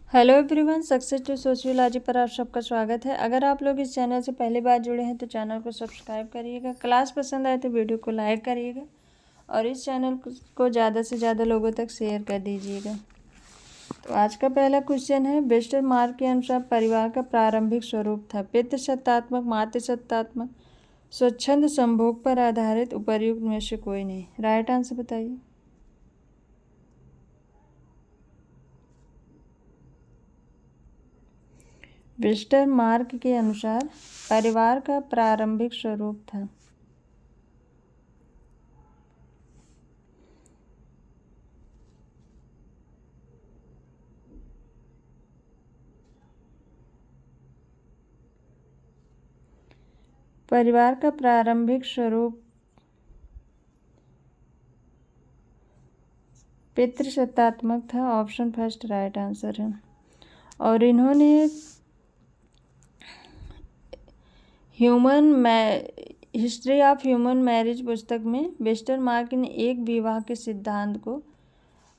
Hello everyone, success to sociology पर आप सबका स्वागत है। अगर आप लोग इस चैनल से पहली बार जुड़े हैं तो चैनल को सब्सक्राइब करिएगा। क्लास पसंद आए तो वीडियो को लाइक करिएगा और इस चैनल को ज़्यादा से ज़्यादा लोगों तक शेयर कर दीजिएगा। तो आज का पहला क्वेश्चन है, वेस्टरमार्क के अनुसार परिवार का प्रारंभिक स्वरूप था पितृसत्तात्मक, मातृसत्तात्मक, स्वच्छंद, संभोग पर आधारित, उपर्युक्त में से कोई नहीं। राइट आंसर बताइए। वेस्टरमार्क के अनुसार परिवार का प्रारंभिक स्वरूप था परिवार का प्रारंभिक स्वरूप पितृसत्तात्मक था। ऑप्शन फर्स्ट राइट आंसर है। और इन्होंने हिस्ट्री ऑफ ह्यूमन मैरिज पुस्तक में वेस्टरमार्क ने एक विवाह के सिद्धांत को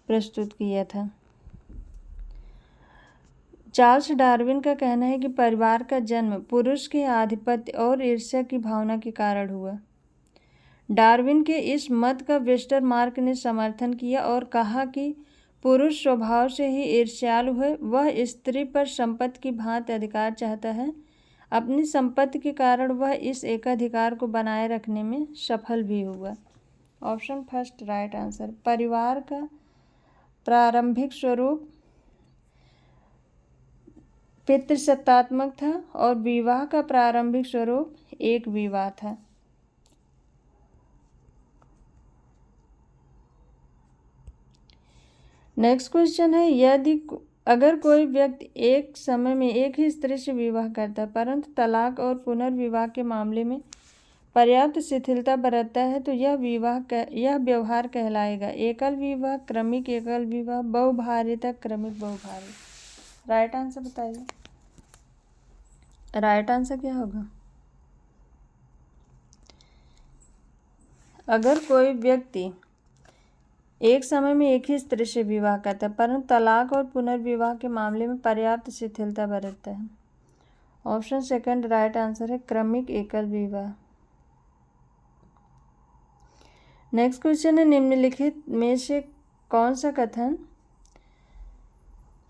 प्रस्तुत किया था। चार्ल्स डार्विन का कहना है कि परिवार का जन्म पुरुष के आधिपत्य और ईर्ष्या की भावना के कारण हुआ। डार्विन के इस मत का वेस्टरमार्क ने समर्थन किया और कहा कि पुरुष स्वभाव से ही ईर्ष्यालु है। वह स्त्री पर संपत्ति की भांति अधिकार चाहता है। अपनी संपत्ति के कारण वह इस एकाधिकार को बनाए रखने में सफल भी हुआ। Option first right answer. परिवार का प्रारंभिक स्वरूप पितृसत्तात्मक था और विवाह का प्रारंभिक स्वरूप एक विवाह था। नेक्स्ट क्वेश्चन है, यदि अगर कोई व्यक्ति एक समय में एक ही स्त्री से विवाह करता है परंतु तलाक और पुनर्विवाह के मामले में पर्याप्त शिथिलता बरतता है तो यह व्यवहार कहलाएगा एकल विवाह, क्रमिक एकल विवाह, बहुभार्यता, क्रमिक बहुभार्य। राइट आंसर बताइए। राइट आंसर क्या होगा? अगर कोई व्यक्ति एक समय में एक ही स्त्री से विवाह करता है परंतु तलाक और पुनर्विवाह के मामले में पर्याप्त शिथिलता बरतता है। ऑप्शन सेकंड राइट आंसर है, क्रमिक एकल विवाह। नेक्स्ट क्वेश्चन है, निम्नलिखित में से कौन सा कथन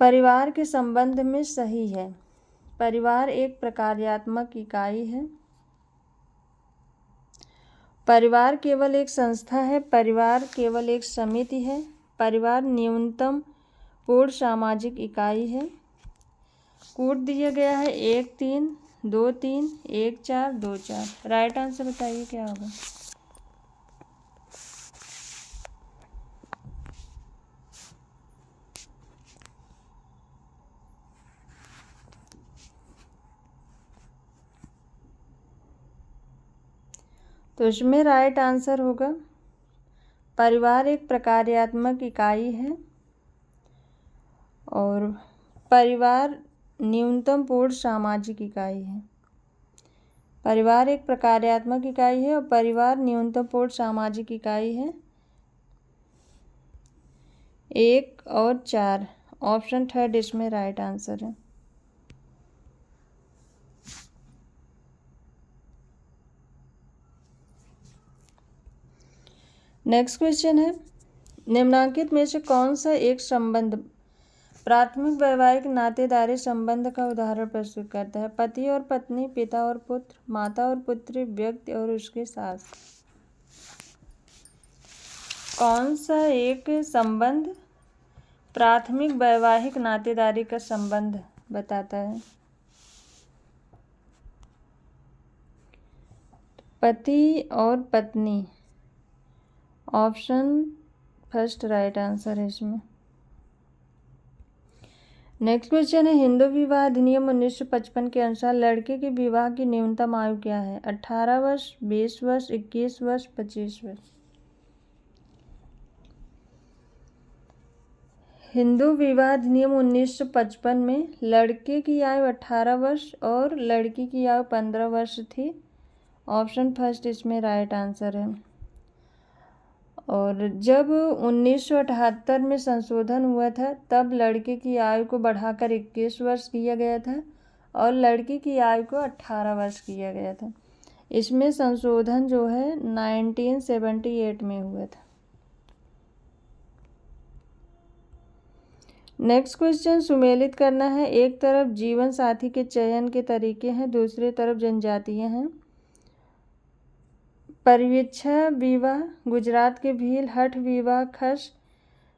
परिवार के संबंध में सही है? परिवार एक प्रकार्यात्मक इकाई है। परिवार केवल एक संस्था है। परिवार केवल एक समिति है। परिवार न्यूनतम पूर्ण सामाजिक इकाई है। कोड दिया गया है 1 3 2 3 1 4 2 4। राइट आंसर बताइए क्या होगा? तो इसमें राइट आंसर होगा, परिवार एक प्रकार्यात्मक इकाई है और परिवार न्यूनतम पूर्ण सामाजिक इकाई है। परिवार एक प्रकार्यात्मक इकाई है और परिवार न्यूनतम पूर्ण सामाजिक इकाई है। 1 और 4। ऑप्शन थर्ड इसमें राइट आंसर है। नेक्स्ट क्वेश्चन है, निम्नलिखित में से कौन सा एक संबंध प्राथमिक वैवाहिक नातेदारी संबंध का उदाहरण प्रस्तुत करता है? पति और पत्नी, पिता और पुत्र, माता और पुत्री, व्यक्ति और उसके सास। कौन सा एक संबंध प्राथमिक वैवाहिक नातेदारी का संबंध बताता है? पति और पत्नी। ऑप्शन फर्स्ट राइट आंसर है इसमें। नेक्स्ट क्वेश्चन है, हिंदू विवाह अधिनियम 1955 के अनुसार लड़के के विवाह की न्यूनतम आयु क्या है? 18 वर्ष, 20 वर्ष, 21 वर्ष, 25 वर्ष। हिंदू विवाह अधिनियम 1955 में लड़के की आयु 18 वर्ष और लड़की की आयु 15 वर्ष थी। ऑप्शन फर्स्ट इसमें राइट आंसर है। और जब 1978 में संशोधन हुआ था तब लड़के की आयु को बढ़ाकर 21 वर्ष किया गया था और लड़की की आयु को 18 वर्ष किया गया था। इसमें संशोधन जो है 1978 में हुआ था। नेक्स्ट क्वेश्चन, सुमेलित करना है। एक तरफ जीवन साथी के चयन के तरीके हैं, दूसरी तरफ जनजातियां हैं। परिवीक्षा विवाह गुजरात के भील, हठ विवाह खस,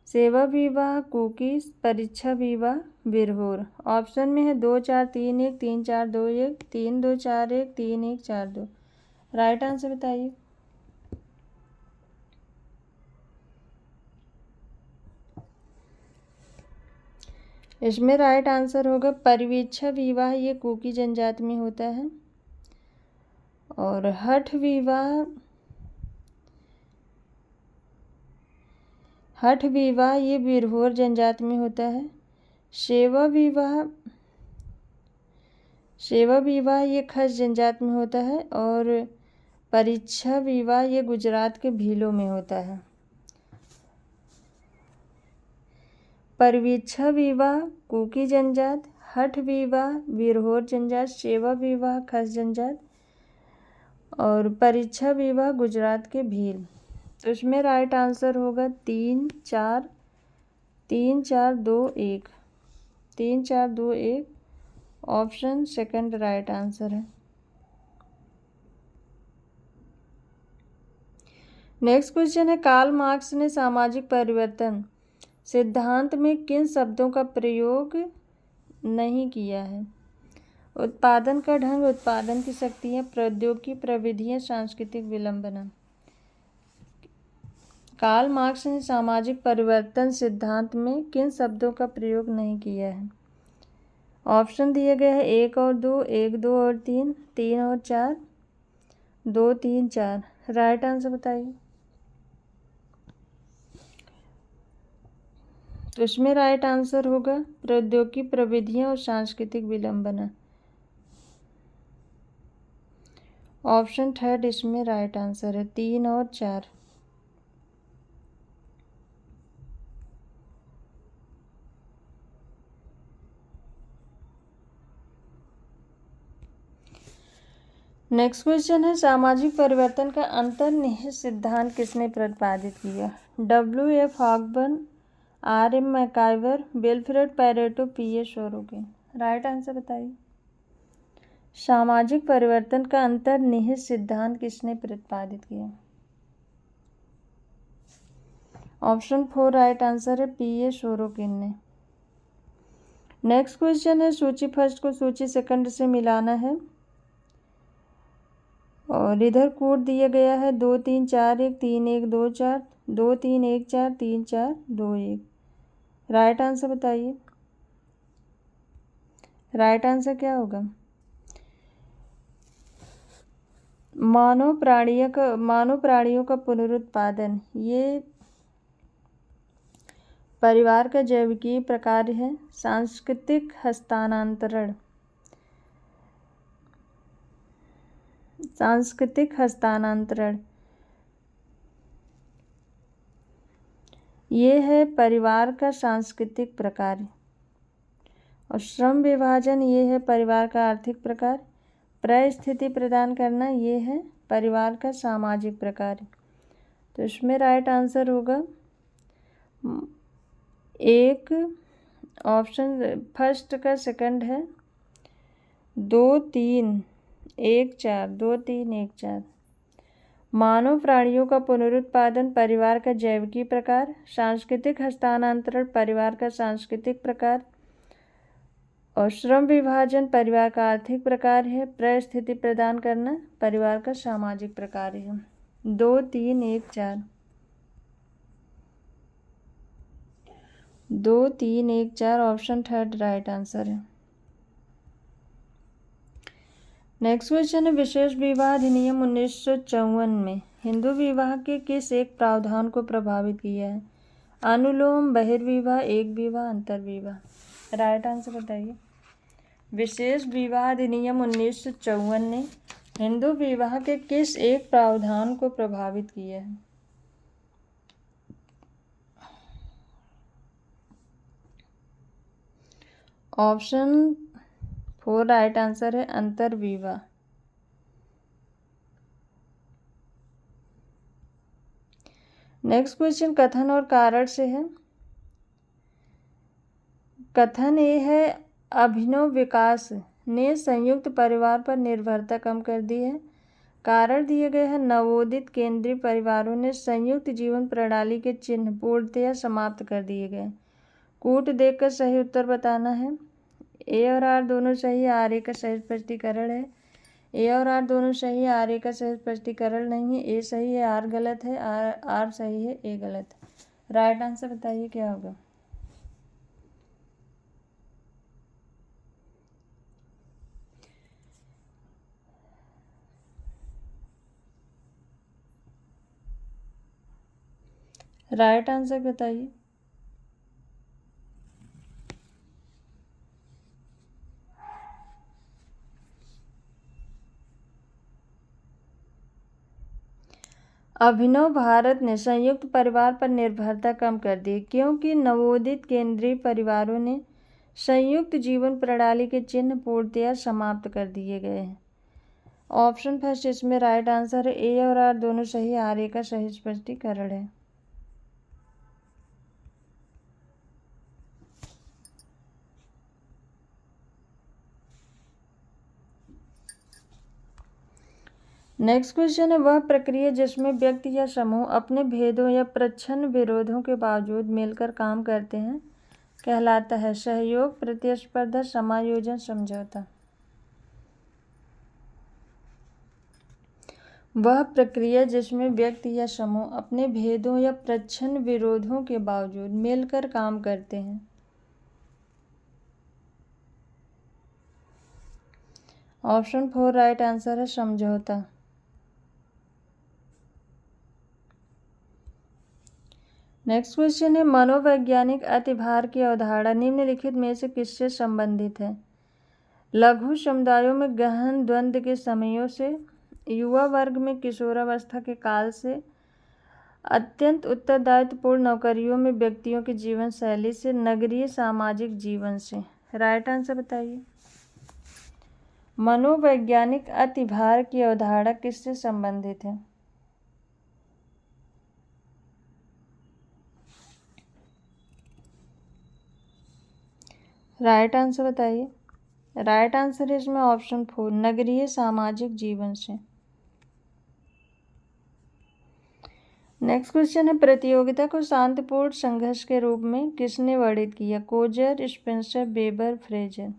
सेवा विवाह कुकी, परीक्षा विवाह बिरहोर। ऑप्शन में है 2 4 3 1, 3 4 2 1, 3 2 4 1, 3 1 4 2। राइट आंसर बताइए। इसमें राइट आंसर होगा परिवीक्षा विवाह, ये कुकी जनजाति में होता है। और हठ विवाह ये बिरहोर जनजाति में होता है। सेवा विवाह ये खस जनजाति में होता है। और परीक्षा विवाह ये गुजरात के भीलों में होता है। परिवीक्षा विवाह कुकी जनजात, हठ विवाह बिरहोर जनजात, सेवा विवाह खस जनजात और परीक्षा विवाह गुजरात के भील। तो इसमें राइट आंसर होगा 3 4 2 1। 3 4 2 1 ऑप्शन सेकंड राइट आंसर है। नेक्स्ट क्वेश्चन है, कार्ल मार्क्स ने सामाजिक परिवर्तन सिद्धांत में किन शब्दों का प्रयोग नहीं किया है? उत्पादन का ढंग, उत्पादन की शक्तियाँ, प्रौद्योगिकी, प्रविधियाँ, सांस्कृतिक विलंबना। कार्ल मार्क्स ने सामाजिक परिवर्तन सिद्धांत में किन शब्दों का प्रयोग नहीं किया है? ऑप्शन दिए गए हैं 1 और 2, 1 2 और 3, 3 और 4, 2 3 4। राइट आंसर बताइए। तो इसमें राइट आंसर होगा प्रौद्योगिकी, प्रविधियां और सांस्कृतिक विलंबना। ऑप्शन थर्ड इसमें राइट आंसर है, 3 और 4। नेक्स्ट क्वेश्चन है, सामाजिक परिवर्तन का अंतर्निहित सिद्धांत किसने प्रतिपादित किया? W.F. हॉकबर्न, R.M. MacIver, Wilfred Pareto, P.A. Sorokin. Right answer बताइए। सामाजिक परिवर्तन का अंतर्निहित सिद्धांत किसने प्रतिपादित किया? ऑप्शन 4 राइट आंसर है, P.A. सोरोकिन ने। नेक्स्ट क्वेश्चन है, सूची फर्स्ट को सूची सेकंड से मिलाना है और इधर कोड दिया गया है 2 3 4 1 3 1 2 4, 2 3 1 4 3 4 2 1। राइट आंसर बताइए। राइट आंसर क्या होगा? मानव प्राणियों का पुनरुत्पादन ये परिवार का जैविकीय प्रकार है। सांस्कृतिक हस्तांतरण ये है परिवार का सांस्कृतिक प्रकार। और श्रम विभाजन ये है परिवार का आर्थिक प्रकार। परिस्थिति प्रदान करना ये है परिवार का सामाजिक प्रकार। तो इसमें राइट आंसर होगा एक, ऑप्शन फर्स्ट का सेकंड है 2 3 1 4, 2 3 1 4। मानव प्राणियों का पुनरुत्पादन परिवार का जैविकीय प्रकार, सांस्कृतिक हस्तांतरण परिवार का सांस्कृतिक प्रकार और श्रम विभाजन परिवार का आर्थिक प्रकार है। परिस्थिति प्रदान करना परिवार का सामाजिक प्रकार है। 2 3 1 4, 2 3 1 4 ऑप्शन थर्ड राइट आंसर है। नेक्स्ट क्वेश्चन है, विशेष विवाह अधिनियम 1954 में हिंदू विवाह के किस एक प्रावधान को प्रभावित किया है? अनुलोम, बहिर्विवाह, एक विवाह, अंतर्विवाह। राइट आंसर बताइए। विशेष विवाह अधिनियम 1954 ने हिंदू विवाह के किस एक प्रावधान को प्रभावित किया है? ऑप्शन 4 राइट आंसर है अंतर्विवाह। नेक्स्ट क्वेश्चन कथन और कारण से है। कथन ये है अभिनव विकास ने संयुक्त परिवार पर निर्भरता कम कर दी है। कारण दिए गए हैं नवोदित केंद्रीय परिवारों ने संयुक्त जीवन प्रणाली के चिन्ह पूर्णतया समाप्त कर दिए गए। कूट देखकर सही उत्तर बताना है। ए और आर दोनों सही, आर ए का सही स्पष्टीकरण है। ए और आर दोनों सही, आर ए का सही स्पष्टीकरण नहीं है। ए सही है, आर गलत है, आर सही है, ए गलत है। राइट आंसर बताइए क्या होगा। राइट आंसर बताइए। अभिनव भारत ने संयुक्त परिवार पर निर्भरता कम कर दी क्योंकि नवोदित केंद्रीय परिवारों ने संयुक्त जीवन प्रणाली के चिन्ह पूर्णतया समाप्त कर दिए गए हैं। ऑप्शन फर्स्ट इसमें राइट आंसर है। ए और आर दोनों सही, आर ए का सही स्पष्टीकरण है। नेक्स्ट क्वेश्चन है वह प्रक्रिया जिसमें व्यक्ति या समूह अपने भेदों या प्रच्छन्न विरोधों के बावजूद मिलकर काम करते हैं कहलाता है सहयोग, प्रतिस्पर्धा, समायोजन, समझौता। वह प्रक्रिया जिसमें व्यक्ति या समूह अपने भेदों या प्रच्छन्न विरोधों के बावजूद मिलकर काम करते हैं। ऑप्शन 4 राइट आंसर है समझौता। नेक्स्ट क्वेश्चन है मनोवैज्ञानिक अतिभार की अवधारणा निम्नलिखित में से किससे संबंधित है। लघु समुदायों में गहन द्वंद्व के समयों से, युवा वर्ग में किशोरावस्था के काल से, अत्यंत उत्तरदायित्वपूर्ण नौकरियों में व्यक्तियों की जीवन शैली से, नगरीय सामाजिक जीवन से। राइट आंसर बताइए। मनोवैज्ञानिक अतिभार की अवधारणा किससे संबंधित है। राइट आंसर बताइए। राइट आंसर है इसमें ऑप्शन 4 नगरीय सामाजिक जीवन से। नेक्स्ट क्वेश्चन है प्रतियोगिता को शांतिपूर्ण संघर्ष के रूप में किसने वर्णित किया। Coser, Spencer, weber, Fraser.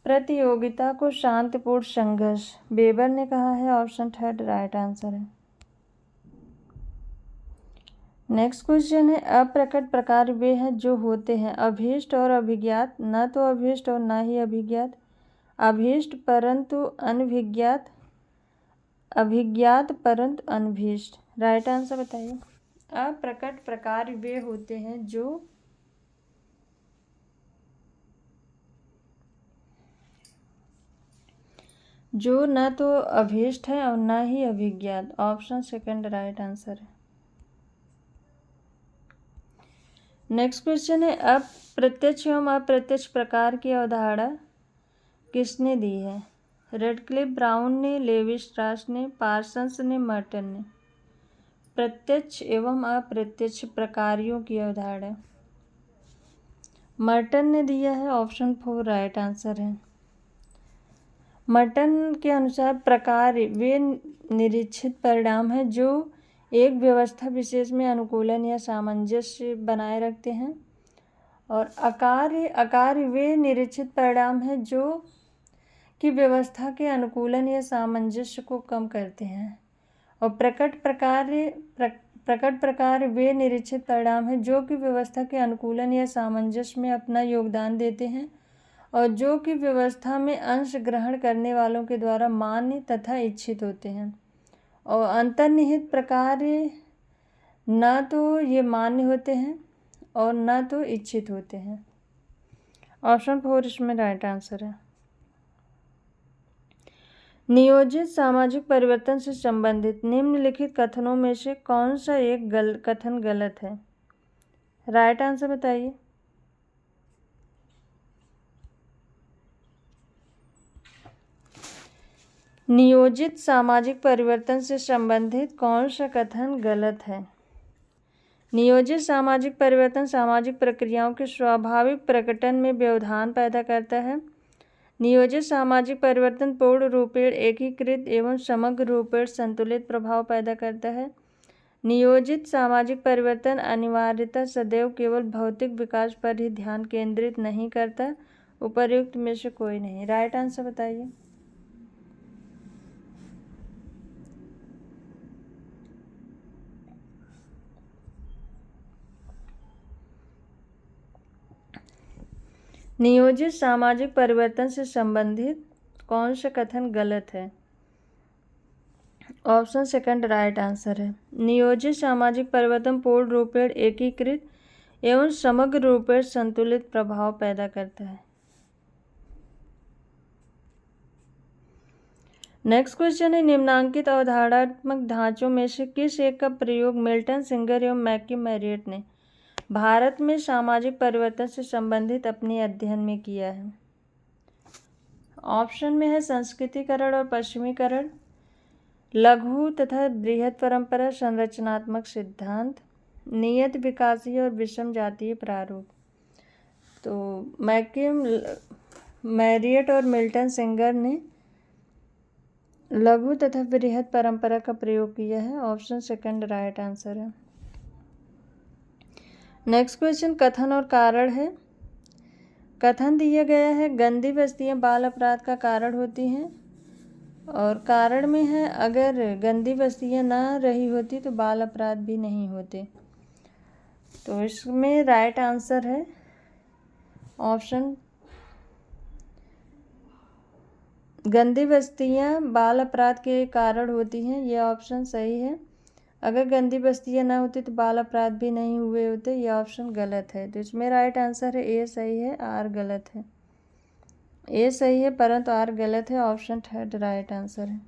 प्रतियोगिता को शांतिपूर्ण संघर्ष वेबर ने कहा है। ऑप्शन 3 राइट आंसर है। नेक्स्ट क्वेश्चन है अप्रकट प्रकार वे हैं जो होते हैं अभीष्ट और अभिज्ञात, न तो अभीष्ट और न ही अभिज्ञात, अभीष्ट परंतु अनभिज्ञात, अभिज्ञात परंतु अनभीष्ट। राइट आंसर बताइए। अप्रकट प्रकार वे होते हैं जो न तो अभीष्ट है और न ही अभिज्ञात। ऑप्शन 2 राइट आंसर है। नेक्स्ट क्वेश्चन है अप्रत्यक्ष एवं अप्रत्यक्ष प्रकार की अवधारणा किसने दी है। रेडक्लिफ ब्राउन ने, लेवी स्ट्रास ने, पार्सन्स ने, मर्टन ने। प्रत्यक्ष एवं अप्रत्यक्ष प्रकारों की अवधारणा मर्टन ने दिया है। ऑप्शन 4 राइट आंसर है। मर्टन के अनुसार प्रकार वे निरीक्षित परिणाम हैं जो एक व्यवस्था विशेष में अनुकूलन या सामंजस्य बनाए रखते हैं, और अकार्य वे निरीक्षित परिणाम हैं जो कि व्यवस्था के अनुकूलन या सामंजस्य को कम करते हैं, और प्रकट प्रकार वे निरीक्षित परिणाम हैं जो कि व्यवस्था के अनुकूलन या सामंजस्य में अपना योगदान देते हैं और जो कि व्यवस्था में अंश ग्रहण करने वालों के द्वारा मान्य तथा इच्छित होते हैं, और अंतर्निहित प्रकार न तो ये मान्य होते हैं और न तो इच्छित होते हैं। ऑप्शन 4 इसमें राइट आंसर है। नियोजित सामाजिक परिवर्तन से संबंधित निम्नलिखित कथनों में से कौन सा एक कथन गलत है। राइट आंसर बताइए। नियोजित सामाजिक परिवर्तन से संबंधित कौन सा कथन गलत है? नियोजित सामाजिक परिवर्तन सामाजिक प्रक्रियाओं के स्वाभाविक प्रकटन में व्यवधान पैदा करता है। नियोजित सामाजिक परिवर्तन पूर्ण रूपेण एकीकृत एवं समग्र रूपेण संतुलित प्रभाव पैदा करता है। नियोजित सामाजिक परिवर्तन अनिवार्यतः सदैव केवल भौतिक विकास पर ही ध्यान केंद्रित नहीं करता। उपर्युक्त में से कोई नहीं। राइट आंसर बताइए। नियोजित सामाजिक परिवर्तन से संबंधित कौन सा कथन गलत है? ऑप्शन सेकंड राइट आंसर है। नियोजित सामाजिक परिवर्तन पूर्ण रूपेण एकीकृत एवं समग्र रूपेण संतुलित प्रभाव पैदा करता है। नेक्स्ट क्वेश्चन है, निम्नांकित अवधारणात्मक ढांचों में से किस एक का प्रयोग मिल्टन, सिंगर एवं मैक्यू मैरियट ने भारत में सामाजिक परिवर्तन से संबंधित अपने अध्ययन में किया है? ऑप्शन में है संस्कृतिकरण और पश्चिमीकरण, लघु तथा बृहत परंपरा, संरचनात्मक सिद्धांत, नियत विकासीय और विषम जातीय प्रारूप। तो मैक्यू मैरियट और मिल्टन सिंगर ने लघु तथा बृहत परंपरा का प्रयोग किया है। ऑप्शन सेकंड राइट आंसर है। नेक्स्ट क्वेश्चन कथन और कारण है। कथन दिया गया है, गंदी बस्तियां बाल अपराध का कारण होती हैं, और कारण में है अगर गंदी बस्तियां ना रही होती तो बाल अपराध भी नहीं होते। तो इसमें राइट आंसर है ऑप्शन, गंदी बस्तियां बाल अपराध के कारण होती हैं। यह ऑप्शन सही है। अगर गंदी बस्तियां ना होती तो बाल अपराध भी नहीं हुए होते। यह ऑप्शन गलत है। तो इसमें राइट आंसर है ए सही है, आर गलत है। ए सही है परंतु आर गलत है। ऑप्शन थर्ड राइट आंसर है।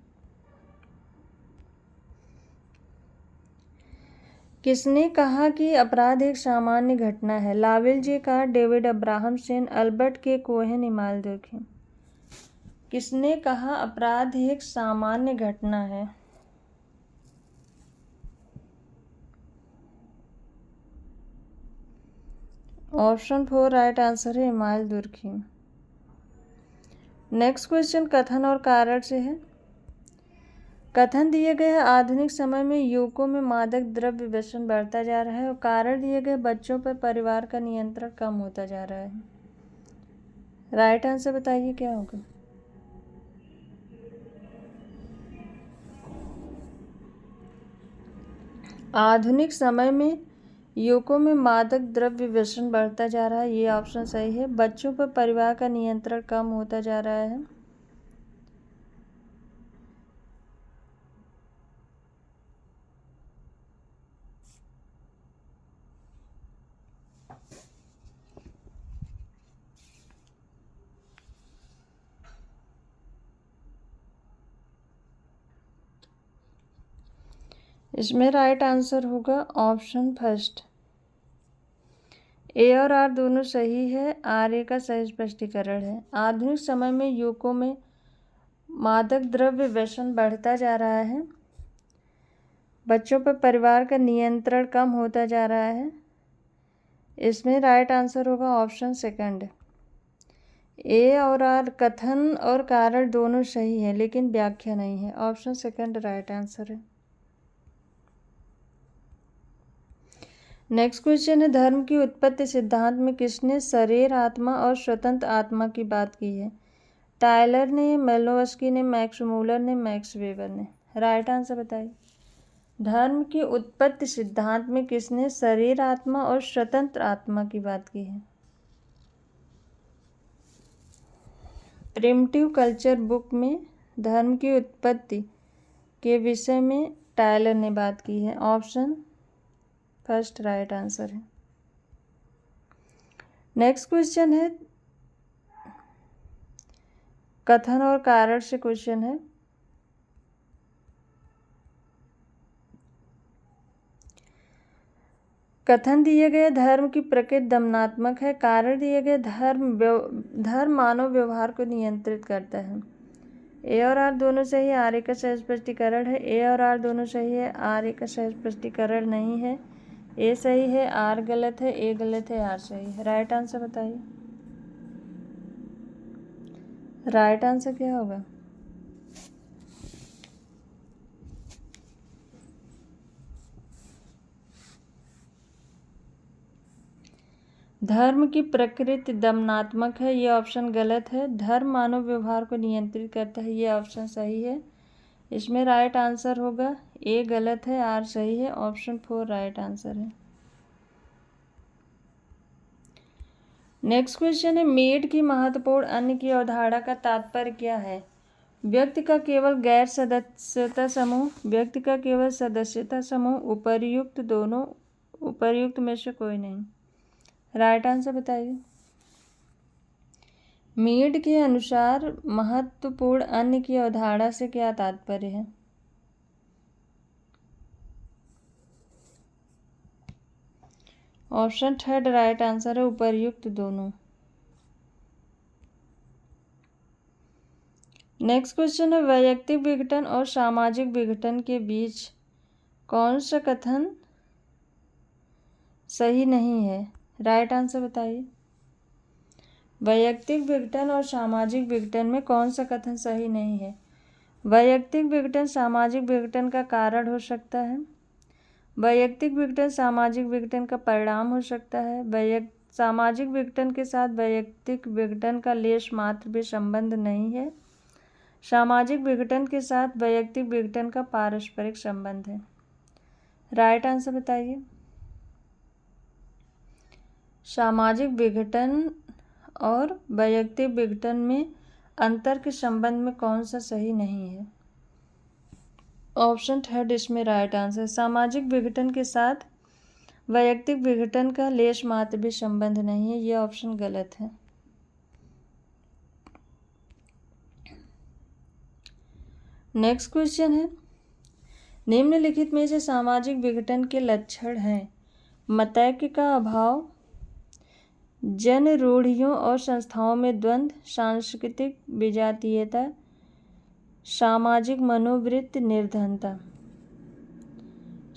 किसने कहा कि अपराध एक सामान्य घटना है? लावेल जे कहा, डेविड अब्राहमसेन, अल्बर्ट के कोहेन, इमाल दुर्खिम। किसने कहा अपराध एक सामान्य घटना है? ऑप्शन फोर राइट आंसर है, इमाल दुर्खिम। नेक्स्ट क्वेश्चन कथन और कारण से है। कथन दिए गए आधुनिक समय में युवकों में मादक द्रव्य व्यसन बढ़ता जा रहा है, और कारण दिए गए बच्चों पर परिवार का नियंत्रण कम होता जा रहा है। राइट आंसर बताइए क्या होगा। आधुनिक समय में युवकों में मादक द्रव्य व्यसन बढ़ता जा रहा है। ये ऑप्शन सही है। बच्चों पर परिवार का नियंत्रण कम होता जा रहा है। इसमें राइट आंसर होगा ऑप्शन फर्स्ट। ए और आर दोनों सही है। आर ए का सही स्पष्टीकरण है। आधुनिक समय में युवकों में मादक द्रव्य व्यसन बढ़ता जा रहा है, बच्चों पर परिवार का नियंत्रण कम होता जा रहा है। इसमें राइट आंसर होगा ऑप्शन सेकंड। ए और आर कथन और कारण दोनों सही है लेकिन व्याख्या नहीं है। ऑप्शन सेकंड राइट आंसर है। नेक्स्ट क्वेश्चन है, धर्म की उत्पत्ति सिद्धांत में किसने शरीर आत्मा और स्वतंत्र आत्मा की बात की है? टायलर ने, मेलोवस्की ने, मैक्स मूलर ने, मैक्स वेबर ने। राइट आंसर बताइए। धर्म की उत्पत्ति सिद्धांत में किसने शरीर आत्मा और स्वतंत्र आत्मा की बात की है? प्रिमिटिव कल्चर बुक में धर्म की उत्पत्ति के विषय में टायलर ने बात की है। ऑप्शन फर्स्ट राइट आंसर है। नेक्स्ट क्वेश्चन है, कथन और कारण से क्वेश्चन है। कथन दिए गए धर्म की प्रकृति दमनात्मक है। कारण दिए गए धर्म मानव व्यवहार को नियंत्रित करता है। ए और आर दोनों सही है, आर ए का सही स्पष्टीकरण है। ए और आर दोनों सही है, आर ए का सही स्पष्टीकरण नहीं है। ए सही है, आर गलत है, ए गलत है, आर सही है। राइट आंसर बताइए। राइट आंसर क्या होगा? धर्म की प्रकृति दमनात्मक है, ये ऑप्शन गलत है। धर्म मानव व्यवहार को नियंत्रित करता है, ये ऑप्शन सही है। इसमें राइट आंसर होगा ए गलत है, आर सही है, ऑप्शन 4 राइट आंसर है। नेक्स्ट क्वेश्चन है, मेड की महत्वपूर्ण अन्य की अवधारणा का तात्पर्य क्या है? व्यक्ति का केवल गैर सदस्यता समूह, व्यक्ति का केवल सदस्यता समूह, उपर्युक्त दोनों, उपर्युक्त में से कोई नहीं। राइट आंसर बताइए। मीड के अनुसार महत्वपूर्ण अन्य की अवधारणा से क्या तात्पर्य है? ऑप्शन 3 राइट आंसर है, उपर्युक्त दोनों। नेक्स्ट क्वेश्चन है, वैयक्तिक विघटन और सामाजिक विघटन के बीच कौन सा कथन सही नहीं है? राइट आंसर बताइए। वैयक्तिक विघटन और सामाजिक विघटन में कौन सा कथन सही नहीं है? वैयक्तिक विघटन सामाजिक विघटन का कारण हो सकता है। वैयक्तिक विघटन सामाजिक विघटन का परिणाम हो सकता है। सामाजिक विघटन के साथ वैयक्तिक विघटन का लेश मात्र भी संबंध नहीं है। सामाजिक विघटन के साथ वैयक्तिक विघटन का पारस्परिक संबंध है। राइट आंसर बताइए। सामाजिक विघटन और वैयक्तिक विघटन में अंतर के संबंध में कौन सा सही नहीं है? ऑप्शन 3 इसमें राइट आंसर। सामाजिक विघटन के साथ वैयक्तिक विघटन का लेश मात्र भी संबंध नहीं है, यह ऑप्शन गलत है। नेक्स्ट क्वेश्चन है, निम्नलिखित में से सामाजिक विघटन के लक्षण हैं? मतैक्य का अभाव, जन रूढ़ियों और संस्थाओं में द्वंद्व, सांस्कृतिक विजातीयता, सामाजिक मनोवृत्ति निर्धनता।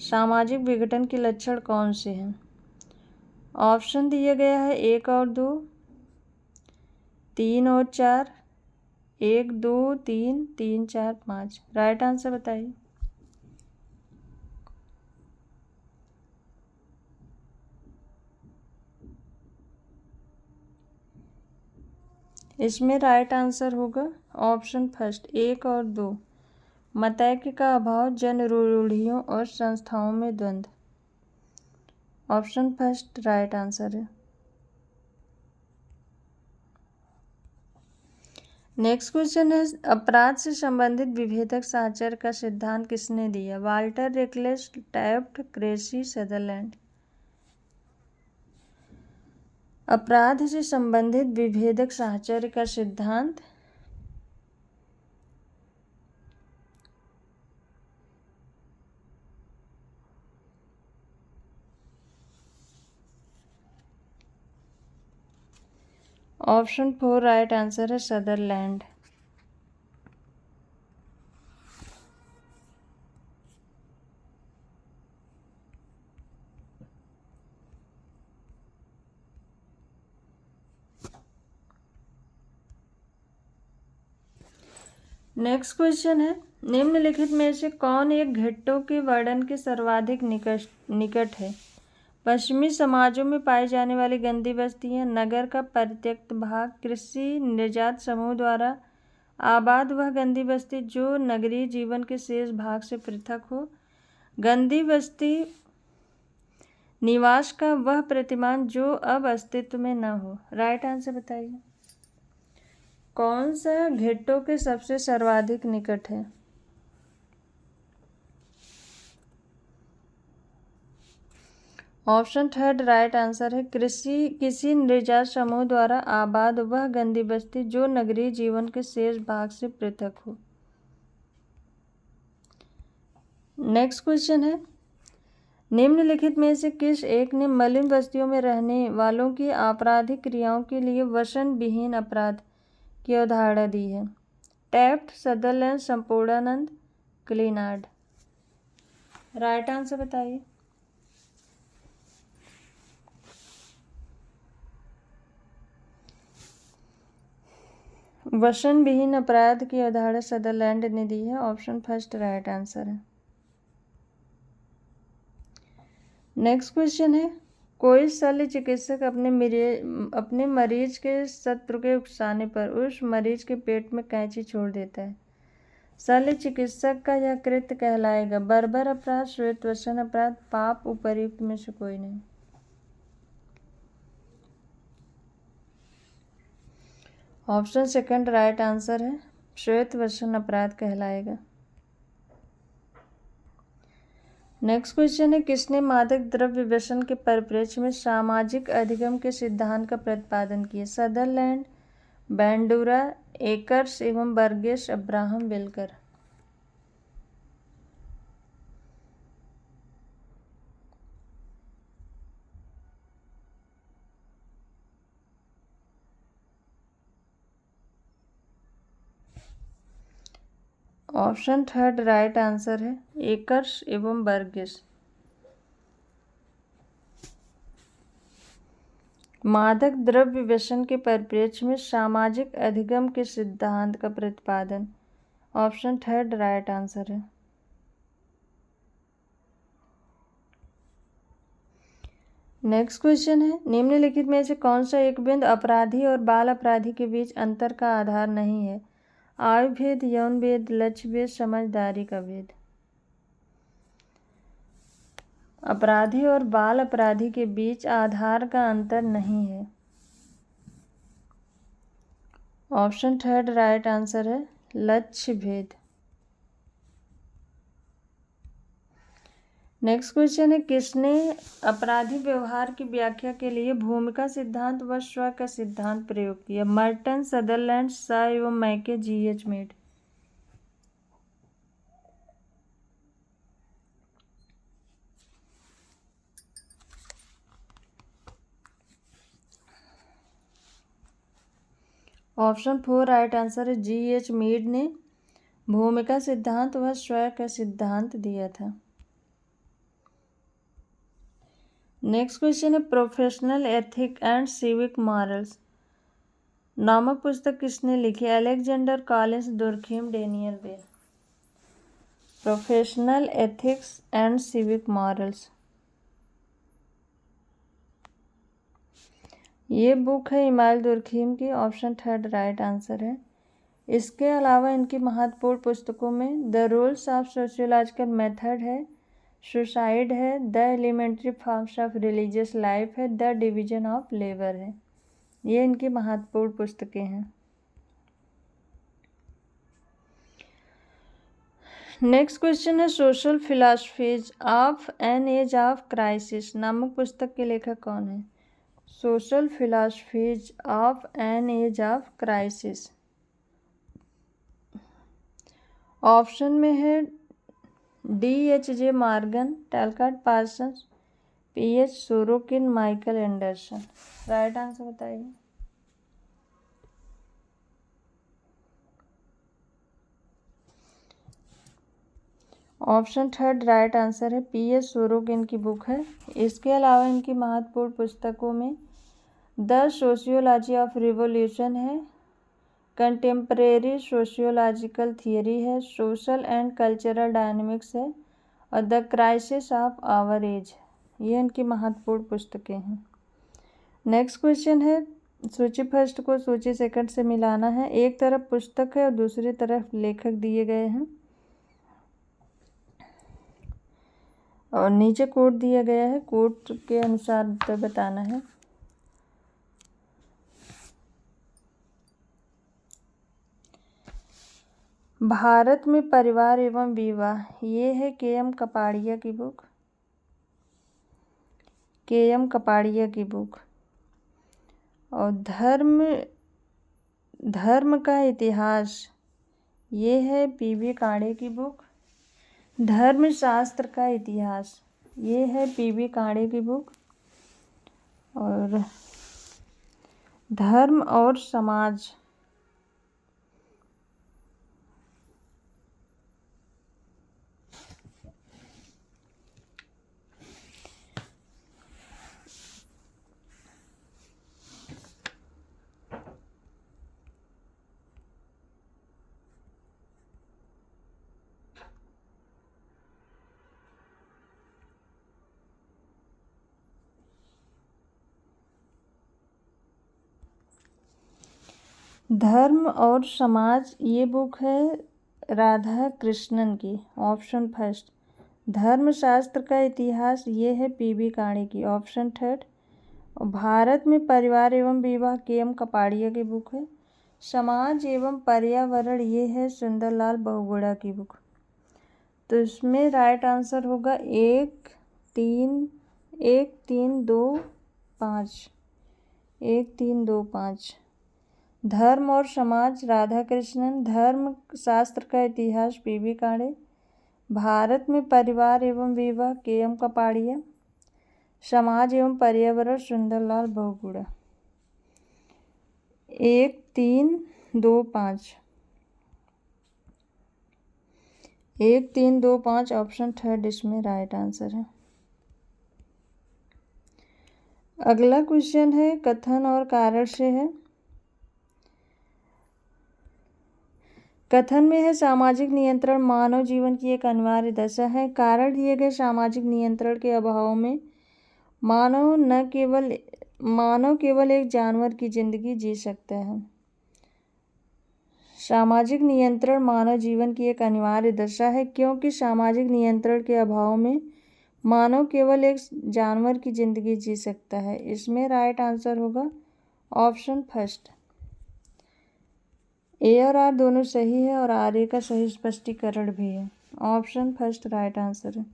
सामाजिक विघटन के लक्षण कौन से हैं? ऑप्शन दिया गया है 1 और 2, 3 और 4, 1 2 3 3 4 5। राइट आंसर बताइए। इसमें राइट आंसर होगा ऑप्शन फर्स्ट 1 और 2। मतैक्य का अभाव, जन रूढ़ियों और संस्थाओं में द्वंद्व, ऑप्शन फर्स्ट राइट आंसर है। नेक्स्ट क्वेश्चन है, अपराध से संबंधित विभेदक साहचर्य का सिद्धांत किसने दिया? Walter Reckless, Taft, Cressey, Sutherland. अपराध से संबंधित विभेदक साहचर्य का सिद्धांत ऑप्शन 4 राइट आंसर है, सदरलैंड। नेक्स्ट क्वेश्चन है, निम्नलिखित में से कौन एक घट्टों के वर्णन के सर्वाधिक निकट है? पश्चिमी समाजों में पाई जाने वाली गंदी बस्तियां, नगर का परित्यक्त भाग, कृषि निर्यात समूह द्वारा आबाद वह गंदी बस्ती जो नगरीय जीवन के शेष भाग से पृथक हो, गंदी बस्ती निवास का वह प्रतिमान जो अब अस्तित्व में न हो। राइट आंसर बताइए। कौन सा घट्टों के सबसे सर्वाधिक निकट है? ऑप्शन 3 राइट आंसर है, किसी निर्यात समूह द्वारा आबाद वह गंदी बस्ती जो नगरीय जीवन के शेष भाग से पृथक हो। नेक्स्ट क्वेश्चन है, निम्नलिखित में से किस एक ने मलिन बस्तियों में रहने वालों की आपराधिक क्रियाओं के लिए वसन विहीन अपराध की अवधारणा दी है? Taft, Sutherland, Sampurnanand, Clinard. Right answer बताइए। वसन विहीन अपराध की अवधारणा सदरलैंड ने दी है। ऑप्शन फर्स्ट राइट आंसर है। नेक्स्ट क्वेश्चन है, कोई शल्य चिकित्सक अपने मरीज के शत्रु के उकसाने पर उस मरीज के पेट में कैंची छोड़ देता है। शल्य चिकित्सक का यह कृत्य कहलाएगा बर्बर अपराध, श्वेतवसन अपराध, पाप, उपर्युक्त में से कोई नहीं। ऑप्शन सेकंड राइट आंसर है, श्वेतवसन अपराध कहलाएगा। नेक्स्ट क्वेश्चन है, किसने मादक द्रव्य व्यसन के परिप्रेक्ष्य में सामाजिक अधिगम के सिद्धांत का प्रतिपादन किया? सदरलैंड, बैंडूरा, एकर्स एवं बर्गेस, अब्राहम बेलकर। ऑप्शन थर्ड राइट आंसर है, एकर्स एवं बर्गेस। मादक द्रव्य व्यसन के परिप्रेक्ष्य में सामाजिक अधिगम के सिद्धांत का प्रतिपादन। ऑप्शन थर्ड राइट आंसर है। नेक्स्ट क्वेश्चन है, निम्नलिखित में से कौन सा एक बिंदु अपराधी और बाल अपराधी के बीच अंतर का आधार नहीं है? आयु भेद, यौन भेद, लक्ष्य भेद, समझदारी का भेद। अपराधी और बाल अपराधी के बीच आधार का अंतर नहीं है। ऑप्शन थर्ड राइट आंसर है, लक्ष्य भेद। नेक्स्ट क्वेश्चन है, किसने अपराधी व्यवहार की व्याख्या के लिए भूमिका सिद्धांत व स्व का सिद्धांत प्रयोग किया? मर्टन, सदरलैंड, सा एवं मैके, GH Mead. Option four right answer है, GH मीड ने भूमिका सिद्धांत व स्व का सिद्धांत दिया था। नेक्स्ट क्वेश्चन है, professional ethic and civic morals नामक पुस्तक किसने लिखी? Alexander Collins, Durkheim, Daniel Bell. Professional ethics and civic morals, ये बुक है इमाइल दुर्खीम की। ऑप्शन थर्ड राइट आंसर है। इसके अलावा इनकी महत्वपूर्ण पुस्तकों में the rules of sociological method है, सुसाइड है, the elementary forms of religious life है, द डिवीजन ऑफ लेबर है। ये इनकी महत्वपूर्ण पुस्तकें हैं। नेक्स्ट क्वेश्चन है, social philosophies of an age of crisis नामक पुस्तक के लेखक कौन है? Social philosophies of an age of crisis. Option में है DHJ Morgan, Talcott Parsons, PH Sorokin, Michael Anderson. Right answer बताइए। ऑप्शन थर्ड राइट आंसर है, PH सोरोकिन की बुक है। इसके अलावा इनकी महत्वपूर्ण पुस्तकों में द सोशियोलॉजी ऑफ रिवोल्यूशन है, कंटेम्परेरी सोशियोलॉजिकल थियरी है, सोशल एंड कल्चरल डायनेमिक्स है और the crisis of our age. ये इनकी महत्वपूर्ण पुस्तकें हैं। नेक्स्ट क्वेश्चन है, सूची फर्स्ट को सूची सेकंड से मिलाना है। एक तरफ पुस्तक है और दूसरी तरफ लेखक दिए गए हैं और नीचे कोड दिया गया है, कोड के अनुसार उत्तर बताना है। भारत में परिवार एवं विवाह, ये है KM कपाड़िया की बुक। KM कपाड़िया की बुक। और धर्म का इतिहास, ये है PV कांडे की बुक। धर्मशास्त्र का इतिहास, ये है PV कांडे की बुक। और धर्म और समाज, धर्म और समाज ये बुक है राधा कृष्णन की, ऑप्शन फर्स्ट। धर्मशास्त्र का इतिहास ये है पीबी काणे की, ऑप्शन थर्ड। भारत में परिवार एवं विवाह के.एम. कपाड़िया की बुक है। समाज एवं पर्यावरण ये है सुंदरलाल बहुगुणा की बुक। तो इसमें राइट आंसर होगा 1 3 1 3 2 5, 1 3 2 5। धर्म और समाज राधा कृष्णन, धर्म शास्त्र का इतिहास पीबी काणे, भारत में परिवार एवं विवाह के.एम. कपाड़िया, समाज एवं पर्यावरण सुंदरलाल बहुगुणा। 1 3 2 5, 1 3 2 5 ऑप्शन थर्ड इसमें राइट आंसर है। अगला क्वेश्चन है कथन और कारण से है। कथन में है सामाजिक नियंत्रण मानव जीवन की एक अनिवार्य दशा है। कारण दिए गए सामाजिक नियंत्रण के अभाव में मानव केवल एक जानवर की जिंदगी जी सकता है। सामाजिक नियंत्रण मानव जीवन की एक अनिवार्य दशा है क्योंकि सामाजिक नियंत्रण के अभाव में मानव केवल एक जानवर की जिंदगी जी सकता है। इसमें राइट आंसर होगा ऑप्शन फर्स्ट। ए और आर दोनों सही है और आर ए का सही स्पष्टीकरण भी है। ऑप्शन फर्स्ट राइट आंसर है।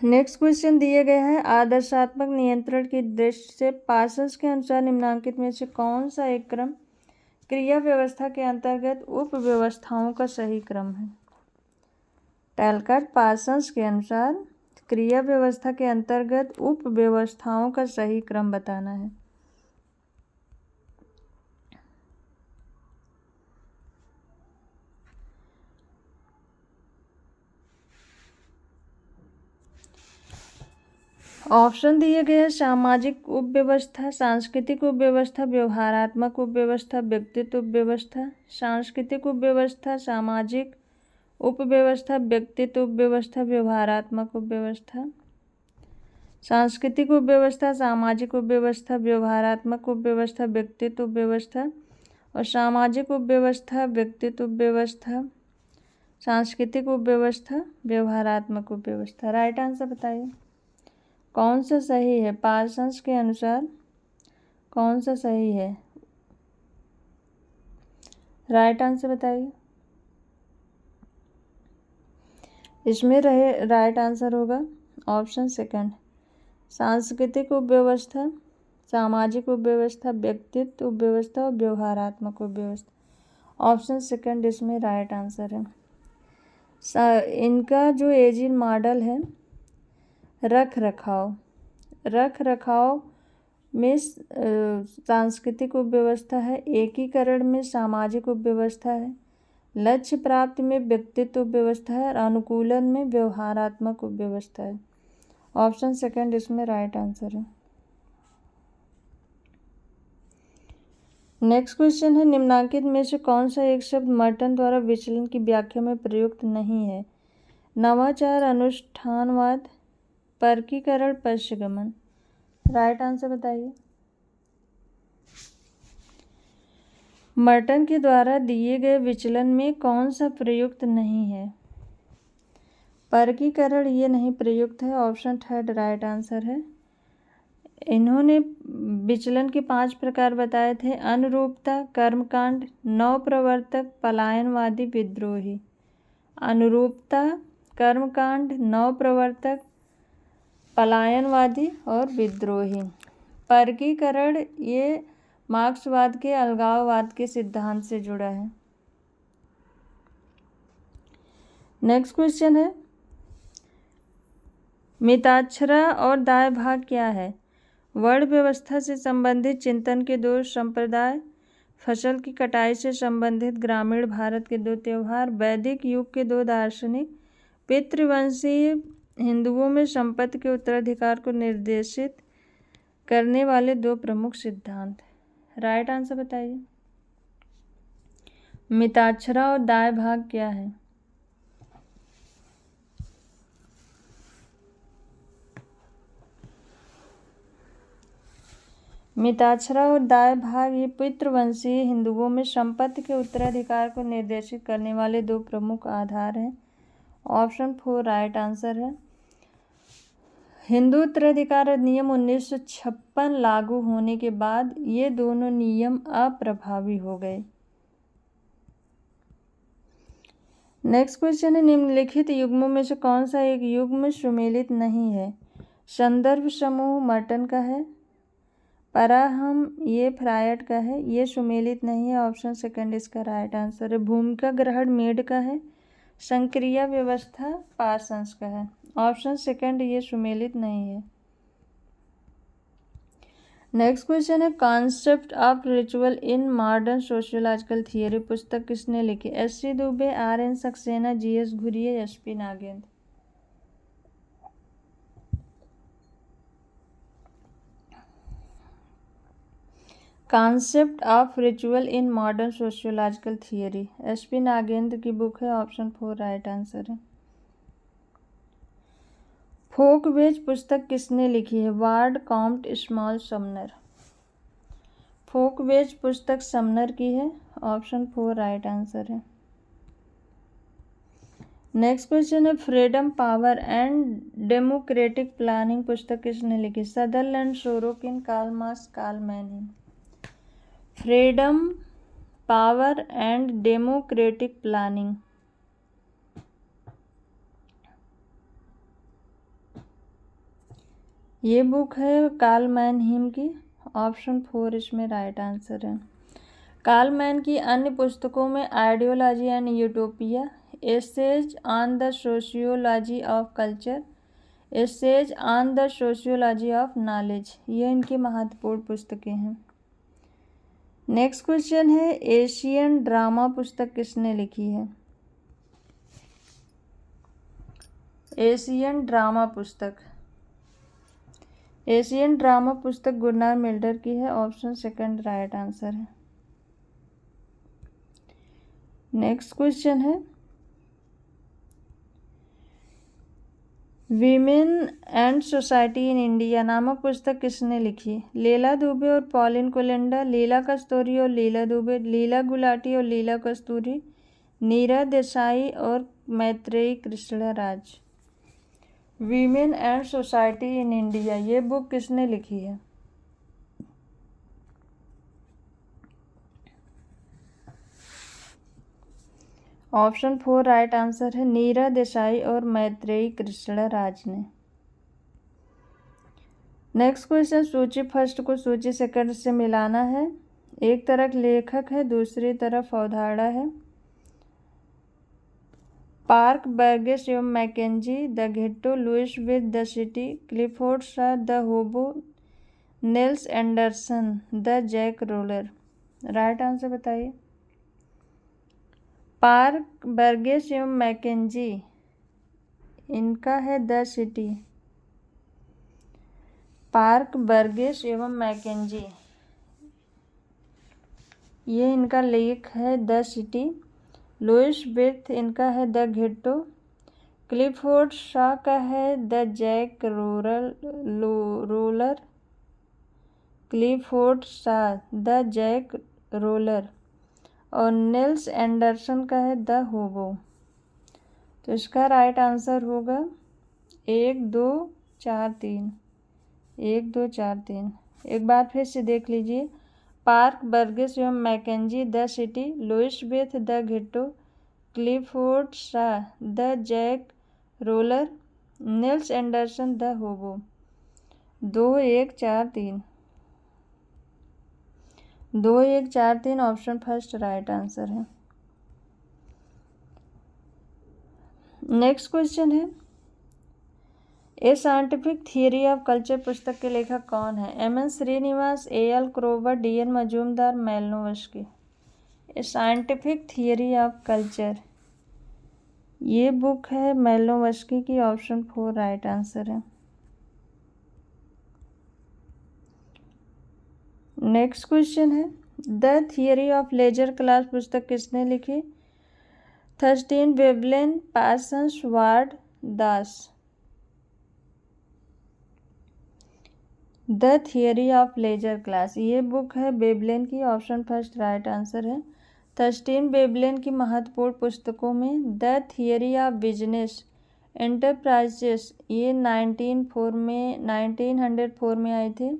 नेक्स्ट क्वेश्चन दिए गए हैं आदर्शात्मक नियंत्रण की दृष्टि से पार्सन्स के अनुसार निम्नलिखित में से कौन सा एक क्रम क्रिया व्यवस्था के अंतर्गत उप व्यवस्थाओं का सही क्रम है। टैलकाट पार्सन्स के अनुसार क्रिया व्यवस्था के अंतर्गत उप व्यवस्थाओं का सही क्रम बताना है। ऑप्शन दिए गए हैं सामाजिक उपव्यवस्था, सांस्कृतिक उपव्यवस्था, व्यवहारात्मक उपव्यवस्था, व्यक्तित्व उपव्यवस्था। सांस्कृतिक उपव्यवस्था, सामाजिक उपव्यवस्था, व्यक्तित्व उपव्यवस्था, व्यवहारात्मक उपव्यवस्था। सांस्कृतिक उपव्यवस्था, सामाजिक उपव्यवस्था, व्यवहारात्मक उपव्यवस्था, व्यक्तित्व उपव्यवस्था। और सामाजिक उपव्यवस्था, व्यक्तित्व उपव्यवस्था, सांस्कृतिक उपव्यवस्था, व्यवहारात्मक उपव्यवस्था। राइट आंसर बताइए कौन सा सही है। पार्सन्स के अनुसार कौन सा सही है, राइट आंसर बताइए। इसमें रहे राइट आंसर होगा ऑप्शन सेकंड। सांस्कृतिक उपव्यवस्था, सामाजिक उपव्यवस्था, व्यक्तित्व उपव्यवस्था और व्यवहारात्मक उपव्यवस्था। ऑप्शन सेकंड इसमें राइट आंसर है। इनका जो एजिल मॉडल है रख रखाव में सांस्कृतिक उपव्यवस्था है, एकीकरण में सामाजिक उपव्यवस्था है, लक्ष्य प्राप्ति में व्यक्तित्व उपव्यवस्था है और अनुकूलन में व्यवहारात्मक उपव्यवस्था है। ऑप्शन सेकंड इसमें राइट आंसर है। नेक्स्ट क्वेश्चन है निम्नलिखित में से कौन सा एक शब्द मर्टन द्वारा विचलन की व्याख्या में प्रयुक्त नहीं है। नवाचार, अनुष्ठानवाद, परकीकरण, पश्चगमन। राइट आंसर बताइए। मर्टन के द्वारा दिए गए विचलन में कौन सा प्रयुक्त नहीं है। परकीकरण ये नहीं प्रयुक्त है। ऑप्शन थर्ड राइट आंसर है। इन्होंने विचलन के 5 प्रकार बताए थे। अनुरूपता, कर्मकांड, नवप्रवर्तक, पलायनवादी, विद्रोही। अनुरूपता, कर्मकांड, नवप्रवर्तक, पलायनवादी और विद्रोही। परकीकरण ये मार्क्सवाद के अलगाववाद के सिद्धांत से जुड़ा है। नेक्स्ट क्वेश्चन है मिताक्षरा और दाय भाग क्या है। वर्ण व्यवस्था से संबंधित चिंतन के 2 संप्रदाय, फसल की कटाई से संबंधित ग्रामीण भारत के 2 त्यौहार, वैदिक युग के 2 दार्शनिक, पितृवंशीय हिंदुओं में संपत्ति के उत्तराधिकार को निर्देशित करने वाले 2 प्रमुख सिद्धांत। राइट आंसर बताइए। मिताक्षरा और दाय भाग क्या है। मिताक्षरा और दाय भाग ये पितृवंशीय हिंदुओं में संपत्ति के उत्तराधिकार को निर्देशित करने वाले दो प्रमुख आधार हैं। ऑप्शन 4 राइट आंसर है। हिंदू उत्तराधिकार अधिनियम 1956 लागू होने के बाद ये दोनों नियम अप्रभावी हो गए। नेक्स्ट क्वेश्चन है, निम्नलिखित युग्मों में से कौन सा एक युग्म सुमेलित नहीं है? संदर्भ समूह मर्टन का है, पराहम ये फ्रायड का है, ये सुमेलित नहीं है। ऑप्शन सेकंड इसका राइट आंसर है। भूमिका ग्रहण मेड का है, संक्रिया व्यवस्था पार्सन्स का है। ऑप्शन सेकंड ये सुमेलित नहीं है। नेक्स्ट क्वेश्चन है, concept of ritual in modern sociological theory पुस्तक किसने लिखी? SC. Dubey, RN. Saxena, GS. Ghurye, SP. Nagendra. Concept of ritual in modern sociological theory SP. Nagendra की बुक है। ऑप्शन 4 राइट आंसर है। फोकवेज पुस्तक किसने लिखी है? Ward Comte small Sumner. Folkways पुस्तक समनर की है। ऑप्शन 4 राइट आंसर है। नेक्स्ट क्वेश्चन है, freedom power and democratic planning पुस्तक किसने लिखी? Sutherland, Sorokin, Karl Marx, Karl Mannheim. Freedom power and democratic planning ये बुक है कार्ल मैनहिम की। ऑप्शन 4 इसमें राइट आंसर है। कार्ल मैन की अन्य पुस्तकों में ideology and utopia, essays on the sociology of culture, essays on the sociology of knowledge, ये इनकी महत्वपूर्ण पुस्तकें हैं। नेक्स्ट क्वेश्चन है, एशियन ड्रामा पुस्तक किसने लिखी है? एशियन ड्रामा पुस्तक गुरनार मिल्डर की है। ऑप्शन सेकंड राइट आंसर है। नेक्स्ट क्वेश्चन है, women and society in India नामक पुस्तक किसने लिखी? लीला दुबे और पॉलिन कोलिंडा, लीला कस्तूरी और लीला दुबे, लीला गुलाटी और लीला कस्तूरी, नीरा देसाई और Maitreyi Krishnaraj. Women and society in India ये बुक किसने लिखी है? ऑप्शन 4 राइट आंसर है। नीरा देसाई और मैत्रेयी कृष्णराज ने। नेक्स्ट क्वेश्चन, सूची फर्स्ट को सूची सेकंड से मिलाना है। एक तरफ लेखक है, दूसरी तरफ अवधारणा है। पार्क, बर्गेस एवं McKenzie, the ghetto, Louis Wirth the city, Clifford Shaw, the hobo, Nels Anderson, the jack roller. Right answer बताइए। पार्क, बर्गेस एवं मैकेंजी इनका है द सिटी। पार्क, बर्गेस एवं मैकेंजी ये इनका लेख है द सिटी। लुइस विथ इनका है द घेट्टो। क्लिफोर्ड शॉ का है the jack roller. Clifford Shaw the jack roller और नेल्स एंडरसन का है द होबो। तो इसका राइट आंसर होगा 1 2 4 3। 1 2 4 3। एक बार फिर से देख लीजिए। पार्क, बर्गेस एवं McKenzie the city, Louis Wirth the ghetto, Clifford Shaw the jack roller, Nels Anderson the hobo. 2 1 4 3। 2 1 4 3 option first right answer है। नेक्स्ट क्वेश्चन है, a scientific theory of culture पुस्तक के लेखक कौन है? M N. Srinivas, A L. Kroeber, D N. Majumdar, Malinowski. A scientific theory of culture ये book है Malinowski की। ऑप्शन 4 राइट आंसर है। नेक्स्ट क्वेश्चन है, the theory of leisure class पुस्तक किसने लिखी? Thorstein Veblen, Parsons, Ward, Das. The theory of leisure class, ये book है वेबलेन की। ऑप्शन फर्स्ट राइट आंसर है। थर्स्टीन वेबलेन की महत्वपूर्ण पुस्तकों में the theory of business enterprises, ये 1904 में आए थे।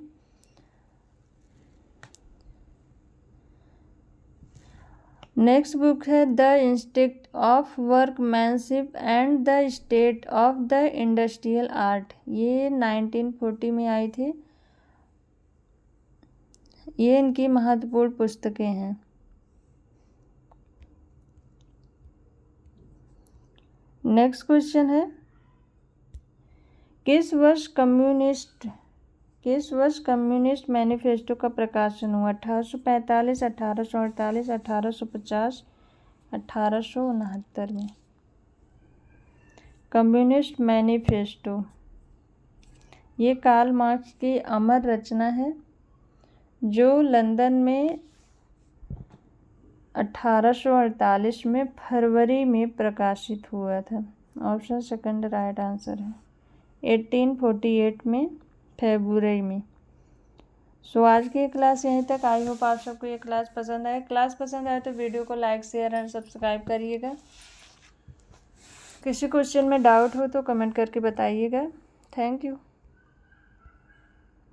नेक्स्ट बुक है the instinct of workmanship and the state of the industrial art, ये 1940 में आई थी। ये इनकी महत्वपूर्ण पुस्तकें हैं। नेक्स्ट क्वेश्चन है किस वर्ष कम्युनिस्ट मैनिफेस्टो का प्रकाशन हुआ? 1845, 1848, 1850, 1869 में। कम्युनिस्ट मैनिफेस्टो ये कार्ल मार्क्स की अमर रचना है जो लंदन में 1848 में फरवरी में प्रकाशित हुआ था। ऑप्शन सेकंड राइट आंसर है। 1848 में फरवरी में। सो आज की क्लास यहीं तक। आई होप आप सबको ये क्लास पसंद आए। क्लास पसंद आए तो वीडियो को लाइक शेयर एंड सब्सक्राइब करिएगा। किसी क्वेश्चन में डाउट हो तो कमेंट करके बताइएगा। Thank you.